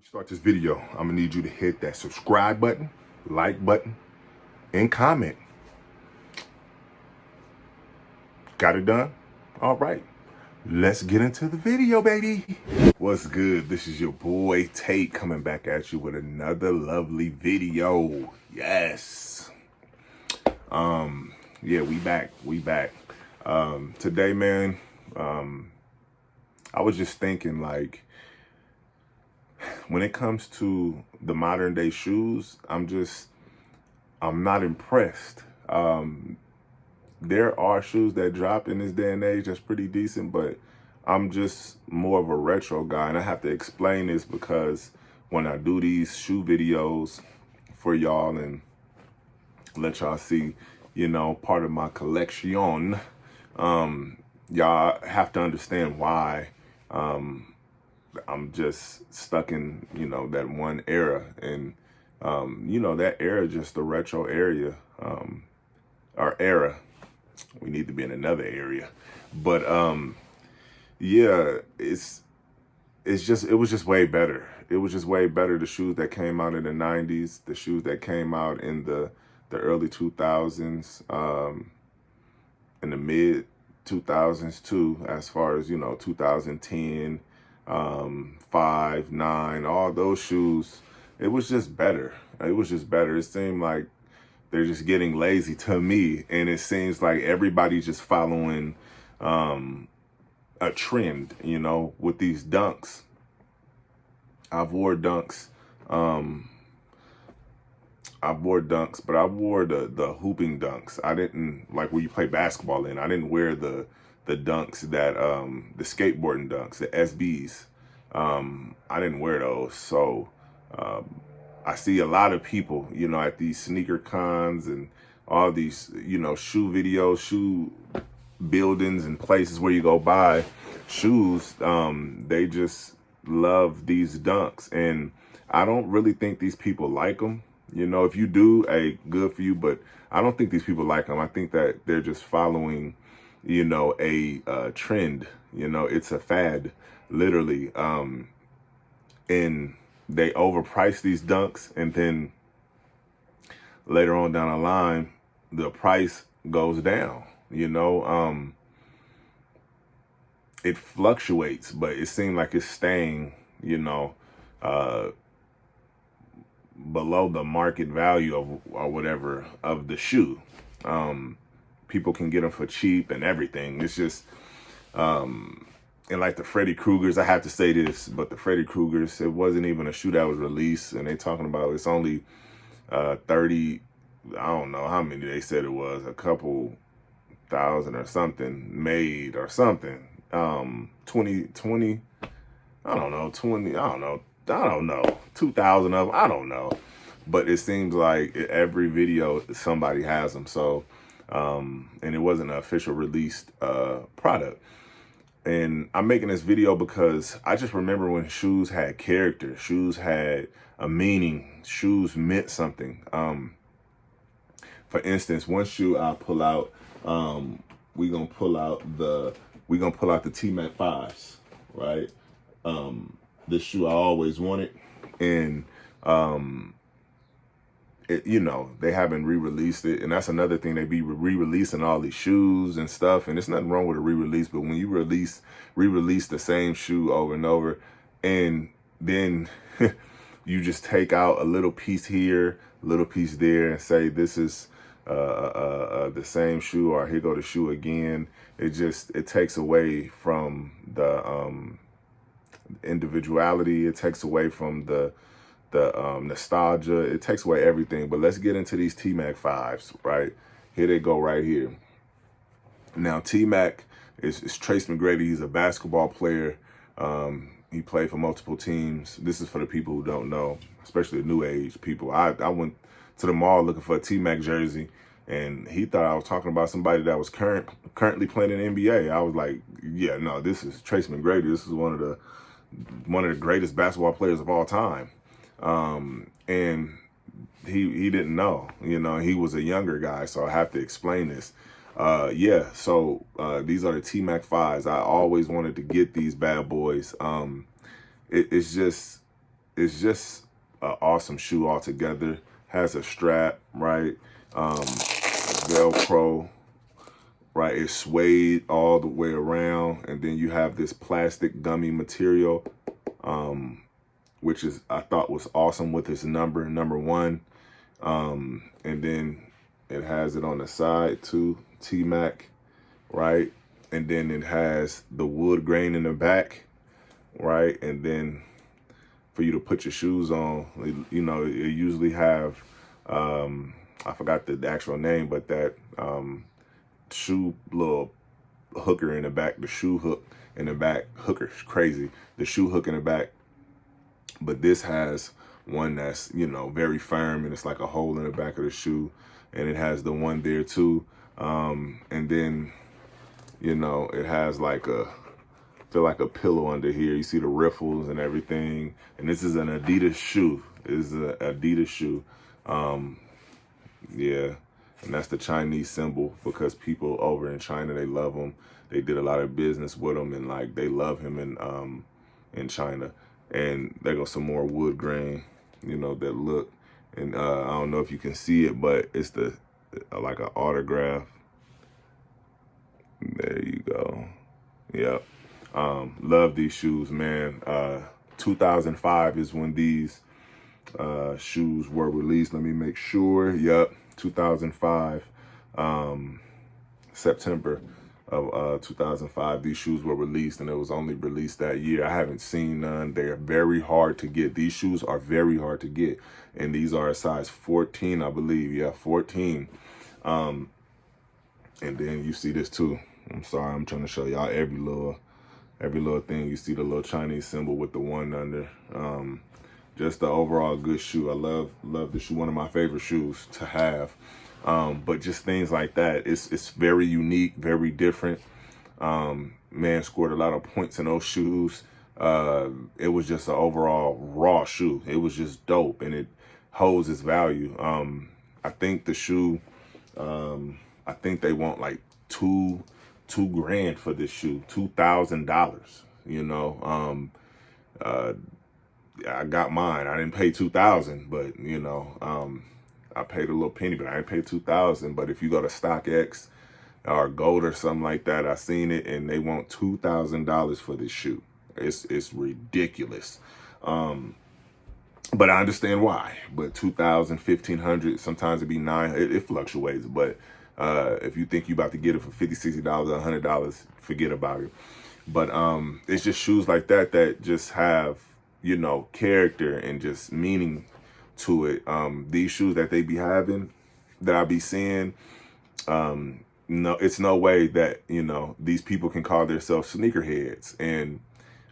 Start this video, I'm gonna need you to hit that subscribe button, like button, and comment. Got it done? All right, let's get into the video, baby. What's good? This is your boy Tate coming back at you with another lovely video. Yes. Yeah, we back. Today, man, I was just thinking, like, when it comes to the modern day shoes, I'm not impressed. There are shoes that drop in this day and age that's pretty decent, but I'm just more of a retro guy. And I have to explain this because when I do these shoe videos for y'all and let y'all see, part of my collection, y'all have to understand why I'm just stuck in, that one era. And, that era, just the retro area, or era. We need to be in another area. But, yeah, it was just way better. It was just way better. The shoes that came out in the 90s, the shoes that came out in the early 2000s, in the mid 2000s too, as far as, 2010, 5, 9, all those shoes, it was just better. It seemed like they're just getting lazy to me. And it seems like everybody's just following, a trend, with these dunks. I've wore dunks, but I wore the hooping dunks. I didn't, like, where you play basketball in. I didn't wear the dunks that, the skateboarding dunks, the SBs. I didn't wear those. So, I see a lot of people, at these sneaker cons and all these, shoe videos, shoe buildings and places where you go buy shoes. They just love these dunks. And I don't really think these people like them. If you do, good for you, but I don't think these people like them. I think that they're just following, a trend. It's a fad, literally. And they overprice these dunks, and then later on down the line, the price goes down. It fluctuates, but it seems like it's staying, below the market value of, or whatever, of the shoe. People can get them for cheap and everything. It's just, and like the Freddy Kruegers, I have to say this, but the Freddy Kruegers, it wasn't even a shoe that was released, and they talking about it's only 30, I don't know how many they said it was, a couple thousand or something made or something. 20, I don't know, 20, I don't know, 2,000 of them, I don't know. But it seems like every video, somebody has them. So, and it wasn't an official released product. And I'm making this video because I just remember when shoes had character, shoes had a meaning, shoes meant something. For instance, one shoe I'll pull out, we're gonna pull out the T-Mac 5s, right? This shoe I always wanted, and they haven't re-released it, and that's another thing. They be re-releasing all these shoes and stuff, and there's nothing wrong with a re-release, but when you re-release the same shoe over and over, and then you just take out a little piece here, a little piece there, and say this is the same shoe, or here go the shoe again. It takes away from the individuality. It takes away from the nostalgia. It takes away everything. But let's get into these T-Mac 5s, right? Here they go right here. Now, T-Mac is Trace McGrady. He's a basketball player. He played for multiple teams. This is for the people who don't know, especially the new age people. I went to the mall looking for a T-Mac jersey, and he thought I was talking about somebody that was currently playing in the NBA. I was like, yeah, no, this is Trace McGrady. This is one of the greatest basketball players of all time. And he didn't know, he was a younger guy, so I have to explain this. So these are the T-Mac 5s. I always wanted to get these bad boys. It's just it's just an awesome shoe altogether. Has a strap, right? Velcro, right? It's suede all the way around, and then you have this plastic gummy material, which is I thought was awesome with its number 1. And then it has it on the side too, T-Mac, right? And then it has the wood grain in the back, right? And then for you to put your shoes on, you know, it usually have, I forgot the actual name, but that shoe little hooker in the back, the shoe hook in the back, hooker's crazy, the shoe hook in the back. But this has one that's, you know, very firm, and it's like a hole in the back of the shoe, and it has the one there too. And then, you know, it has like feel like a pillow under here. You see the riffles and everything. And this is an Adidas shoe. This is an Adidas shoe. Yeah. And that's the Chinese symbol, because people over in China, they love him. They did a lot of business with him, and like they love him in China. And there goes some more wood grain, you know, that look. And I don't know if you can see it, but it's the like an autograph. There you go. Yep. Love these shoes, man. 2005 is when these shoes were released. Let me make sure. Yep. 2005, September of 2005, these shoes were released, and it was only released that year. I haven't seen none. They're very hard to get. These shoes are very hard to get, and these are a size 14, I believe. Yeah, 14. And then you see this too. I'm sorry, I'm trying to show y'all every little thing. You see the little Chinese symbol with the one under. Just the overall good shoe. I love the shoe. One of my favorite shoes to have. But just things like that. It's very unique, very different. Man scored a lot of points in those shoes. It was just an overall raw shoe. It was just dope, and it holds its value. I think the shoe, I think they want like two grand for this shoe, $2,000. You know, I got mine. I didn't pay $2,000, but you know, I paid a little penny, but I didn't pay $2,000. But if you go to StockX or Gold or something like that, I seen it, and they want $2,000 for this shoe. It's ridiculous. But I understand why. But 2,000, 1,500, sometimes it'd be $900. It fluctuates. But if you think you about to get it for $50, $60, $100, forget about it. But it's just shoes like that just have, you know, character and just meaning to it. These shoes that they be having, that I be seeing, no, it's no way that, you know, these people can call themselves sneakerheads. And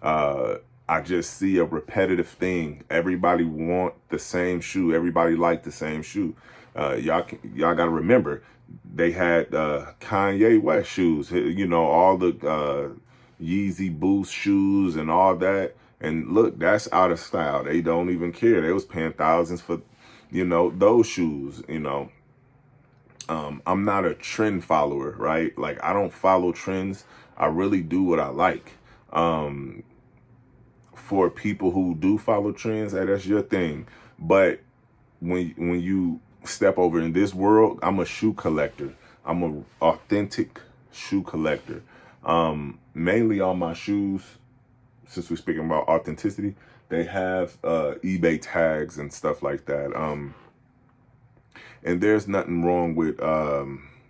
I just see a repetitive thing. Everybody want the same shoe. Everybody like the same shoe. Y'all got to remember, they had Kanye West shoes, you know, all the Yeezy Boost shoes and all that. And look, that's out of style. They don't even care. They was paying thousands for, you know, those shoes, you know. I'm not a trend follower, right? Like, I don't follow trends. I really do what I like. For people who do follow trends, that's your thing. But when you step over in this world, I'm a shoe collector. I'm an authentic shoe collector. Mainly all my shoes, since we're speaking about authenticity, they have eBay tags and stuff like that. And there's nothing wrong with,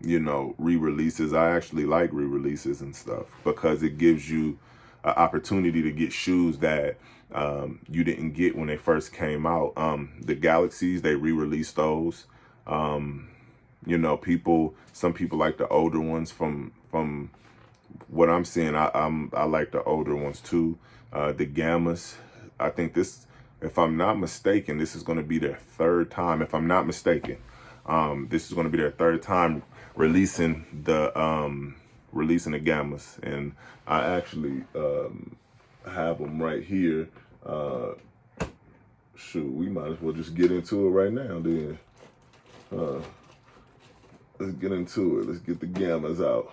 you know, re-releases. I actually like re-releases and stuff, because it gives you an opportunity to get shoes that you didn't get when they first came out. The Galaxies, they re-released those. You know, some people like the older ones. From what I'm seeing, I like the older ones too. The Gammas, I think this, if I'm not mistaken, this is going to be their third time. If I'm not mistaken, this is going to be their third time releasing the Gammas, and I actually have them right here. Shoot, we might as well just get into it right now. Then let's get into it. Let's get the Gammas out.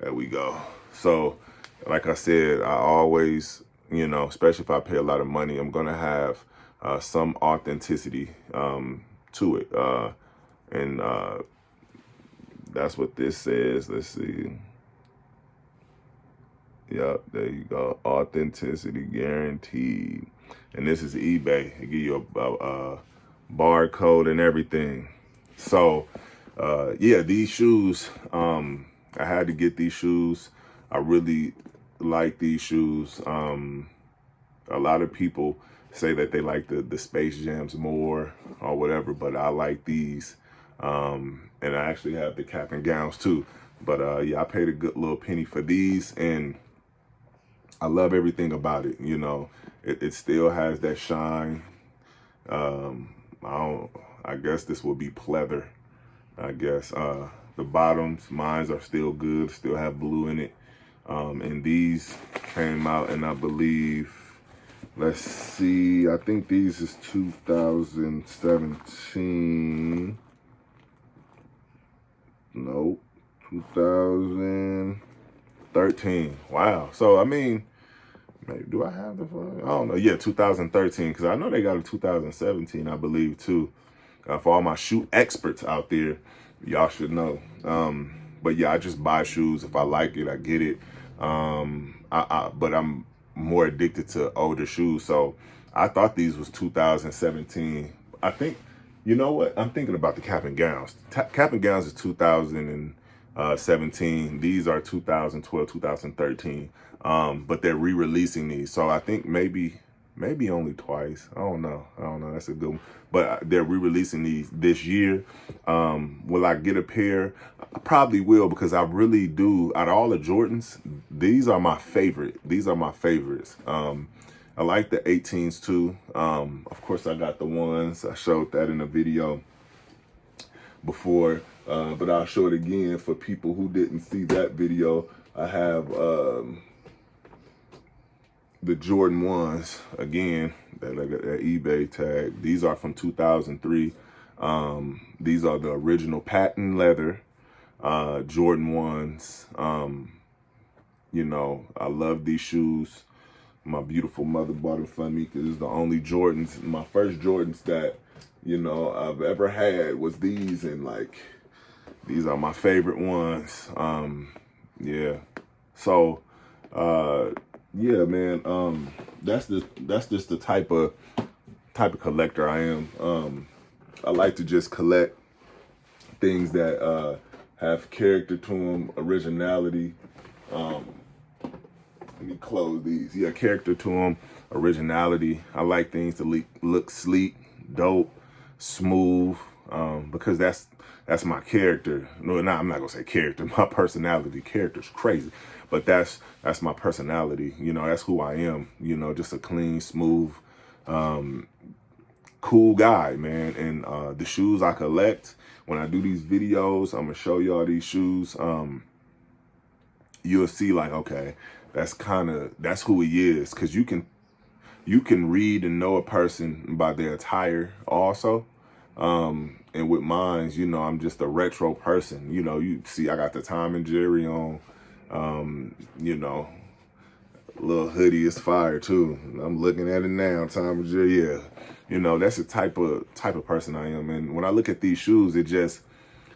There we go. So, like I said, I always you know, especially if I pay a lot of money, I'm gonna have some authenticity to it. And that's what this says. Let's see. Yep, there you go. Authenticity guaranteed. And this is eBay. It give you a barcode and everything. So, yeah, these shoes, I had to get these shoes. I really like these shoes. A lot of people say that they like the Space Jams more or whatever, but I like these. And I actually have the cap and gowns too. But yeah, I paid a good little penny for these, and I love everything about it. You know, it still has that shine. I guess this will be pleather. I guess the bottoms, mines are still good, still have blue in it. And these came out, and I believe, let's see, I think these is 2017. Nope, 2013. Wow. So I mean, maybe, do I have the phone? I don't know. Yeah, 2013, because I know they got a 2017, I believe, too. For all my shoe experts out there, y'all should know. But yeah, I just buy shoes. If I like it, I get it. But I'm more addicted to older shoes. So I thought these was 2017. I think, you know what? I'm thinking about the cap and gowns. Cap and gowns is 2017. These are 2012, 2013. But they're re-releasing these. So I think maybe only twice. I don't know. That's a good one. But they're re-releasing these this year. Will I get a pair? I probably will, because I really do. Out of all the Jordans, these are my favorite. These are my favorites. I like the 18s too. Of course, I got the ones. I showed that in a video before, but I'll show it again for people who didn't see that video. I have the Jordan 1s, again, that eBay tag. These are from 2003. These are the original patent leather Jordan 1s. You know, I love these shoes. My beautiful mother bought them for me because it's the only Jordans, my first Jordans that, you know, I've ever had was these, and like, these are my favorite ones. Yeah. So, yeah, man. That's just the type of collector I am. I like to just collect things that have character to them, originality. Let me close these. Yeah, character to them, originality. I like things to look sleek, dope, smooth, because that's my character. No, I'm not gonna say character. My personality. Character's crazy, but that's my personality. You know, that's who I am. You know, just a clean, smooth, cool guy, man. And the shoes I collect, when I do these videos, I'm gonna show y'all these shoes. You'll see, like, okay, that's who he is, because you can read and know a person by their attire also. And with mine, you know, I'm just a retro person. You know, you see I got the Tom and Jerry on. You know, little hoodie is fire too. I'm looking at it now, Tom and Jerry. Yeah, you know, that's the type of person I am. And when I look at these shoes, it just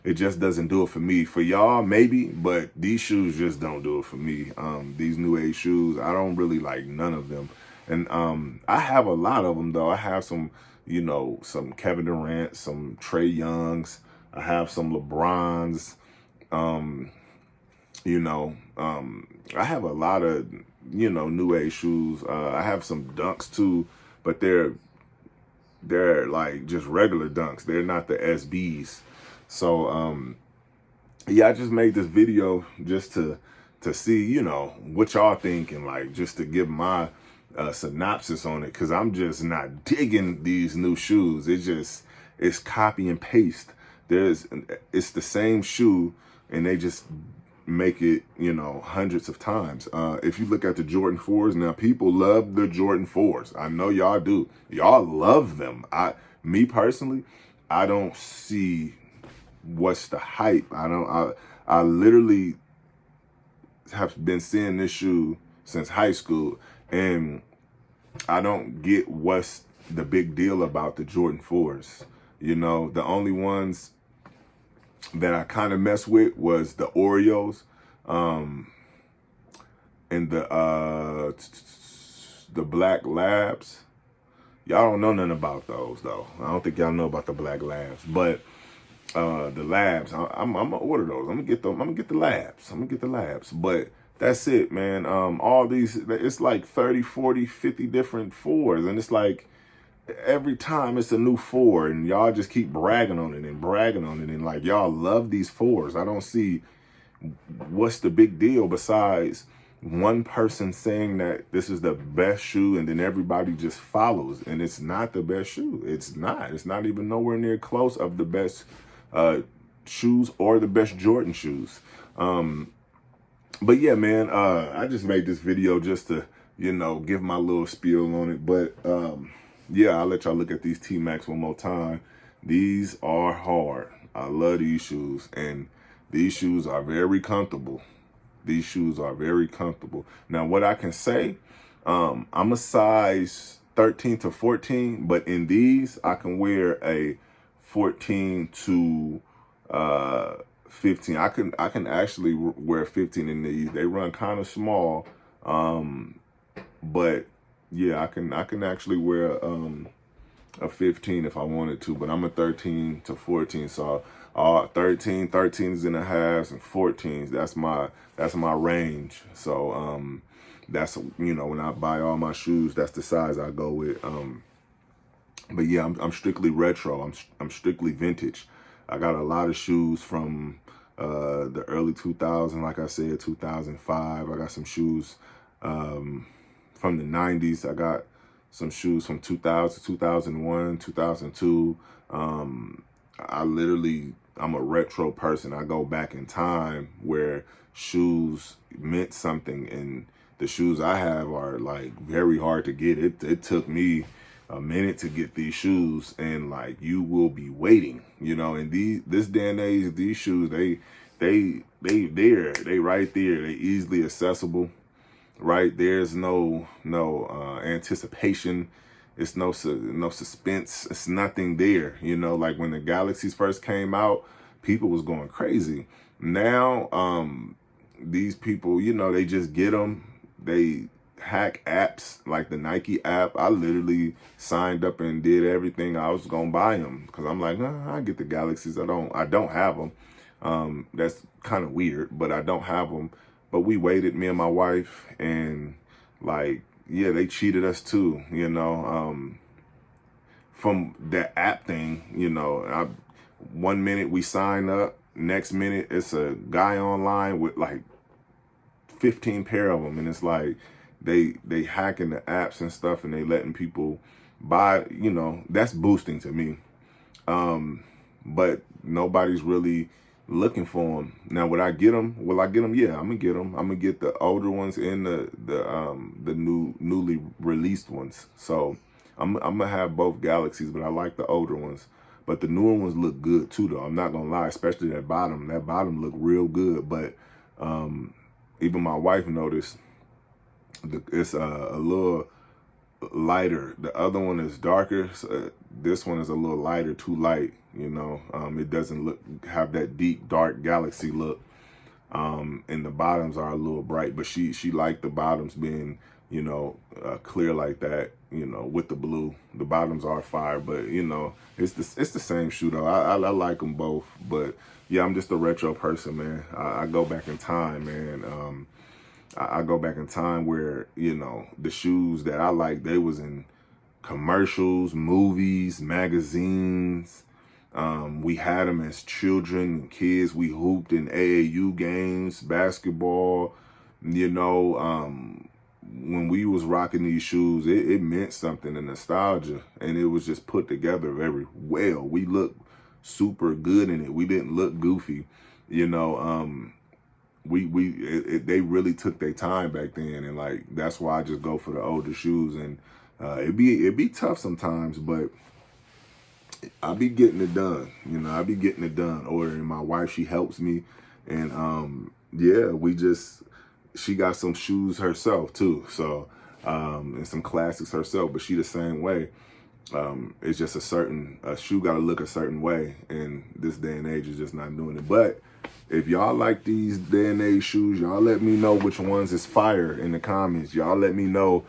doesn't do it for me. For y'all, maybe, but these shoes just don't do it for me. These new age shoes, I don't really like none of them. And I have a lot of them though. I have some, you know, some Kevin Durant, some Trae Youngs. I have some LeBrons. You know, I have a lot of, you know, new age shoes. I have some Dunks too, but they're like just regular Dunks. They're not the SBs. So, yeah, I just made this video just to see, you know, what y'all think, and like just to give my synopsis on it, because I'm just not digging these new shoes. It's copy and paste. It's the same shoe, and they just make it, you know, hundreds of times. If you look at the Jordan 4s, now people love the Jordan 4s. I know y'all do. Y'all love them. Me personally, I don't see what's the hype. I literally have been seeing this shoe since high school, And I don't get what's the big deal about the Jordan 4s. You know, the only ones that I kind of mess with was the Oreos, and the Black Labs. Y'all don't know nothing about those though. I don't think y'all know about the Black Labs, but the Labs, I'm gonna order those. I'm gonna get them. I'm gonna get the Labs. I'm gonna get the Labs. But that's it, man. All these, it's like 30, 40, 50 different 4s, and it's like every time it's a new 4, and y'all just keep bragging on it and bragging on it, and like y'all love these 4s. I don't see what's the big deal besides one person saying that this is the best shoe, and then everybody just follows, and it's not the best shoe. It's not even nowhere near close of the best shoes or the best Jordan shoes. But yeah, man, I just made this video just to, you know, give my little spiel on it. But yeah, I'll let y'all look at these T-Max one more time. These are hard. I love these shoes, and these shoes are very comfortable. These shoes are very comfortable. Now, what I can say, I'm a size 13 to 14, but in these, I can wear a 14 to 15. I can actually wear 15 in these. They run kind of small, but yeah, I can actually wear a 15 if I wanted to, but I'm a 13 to 14, so 13s and a halves and 14s, that's my range. So that's, you know, when I buy all my shoes, that's the size I go with. But yeah, I'm strictly retro. I'm strictly vintage. I got a lot of shoes from the early 2000s, like I said, 2005. I got some shoes from the 90s. I got some shoes from 2000, 2001, 2002. I'm a retro person. I go back in time where shoes meant something, and the shoes I have are like very hard to get. It took me a minute to get these shoes, and like you will be waiting, you know. And this day and age, these shoes, they right there. They easily accessible. Right, there's no anticipation. It's no suspense. It's nothing there. You know, like when the Galaxies first came out, people was going crazy. Now, these people, you know, they just get them. They hack apps like the Nike app. I literally signed up and did everything. I was gonna buy them because I'm like, nah, I get the Galaxies. I don't have them. That's kind of weird, but I don't have them. But we waited, me and my wife, and like, yeah, they cheated us too, you know, from that app thing, you know. One minute we sign up, next minute it's a guy online with like 15 pair of them, and it's like they hacking the apps and stuff, and they letting people buy, you know. That's boosting to me. But nobody's really looking for them. Now, would I get them? Will I get them? Yeah, I'm gonna get them. I'm gonna get the older ones and the newly released ones. So I'm gonna have both Galaxies, but I like the older ones. But the newer ones look good too, though. I'm not gonna lie, especially that bottom. That bottom look real good. But even my wife noticed it's a little lighter. The other one is darker. So this one is a little lighter, too light. You know, it doesn't have that deep dark Galaxy look. And the bottoms are a little bright, but she liked the bottoms being, you know, clear like that. You know, with the blue, the bottoms are fire, but you know, it's the same shoe though. I like them both, but yeah, I'm just a retro person, man. I go back in time, man. I go back in time where, you know, the shoes that I like, they was in commercials, movies, magazines. We had them as children and kids. We hooped in AAU games, basketball. You know, when we was rocking these shoes, it meant something, a nostalgia, and it was just put together very well. We looked super good in it. We didn't look goofy, you know. They really took their time back then, and like that's why I just go for the older shoes. And it'd be tough sometimes, but I be getting it done. You know, I be getting it done. Ordering. My wife, she helps me, and yeah, she got some shoes herself too. So and some classics herself, but she the same way. It's just a shoe got to look a certain way, and this day and age is just not doing it. But if y'all like these day and age shoes, y'all let me know which ones is fire in the comments. Y'all let me know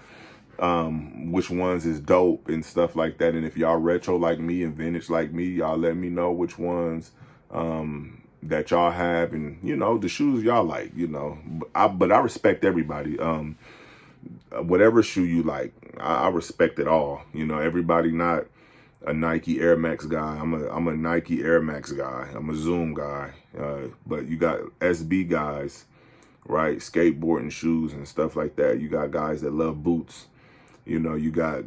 which ones is dope and stuff like that. And if y'all retro like me and vintage like me, y'all let me know which ones that y'all have, and you know, the shoes y'all like, you know. But I respect everybody. Whatever shoe you like, I respect it all. You know, everybody not a Nike Air Max guy. I'm a Nike Air Max guy. I'm a Zoom guy. But you got SB guys, right? Skateboarding shoes and stuff like that. You got guys that love boots. You know, you got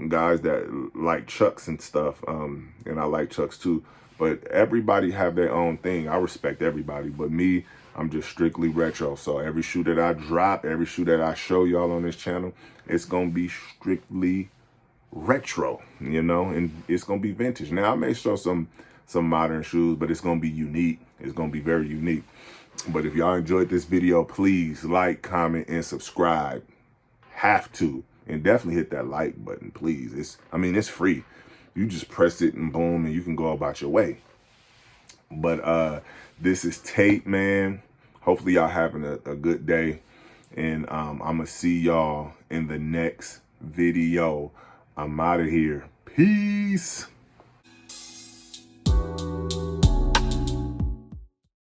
guys that like Chucks and stuff. And I like Chucks too. But everybody have their own thing. I respect everybody. But me, I'm just strictly retro. So every shoe that I drop, every shoe that I show y'all on this channel, it's going to be strictly retro, you know, and it's going to be vintage. Now, I may show some modern shoes, but it's going to be unique. It's going to be very unique. But if y'all enjoyed this video, please like, comment, and subscribe. Have to. And definitely hit that like button, please. It's free. You just press it and boom, and you can go about your way. But this is Tate, man. Hopefully y'all having a good day. And I'm going to see y'all in the next video. I'm out of here. Peace.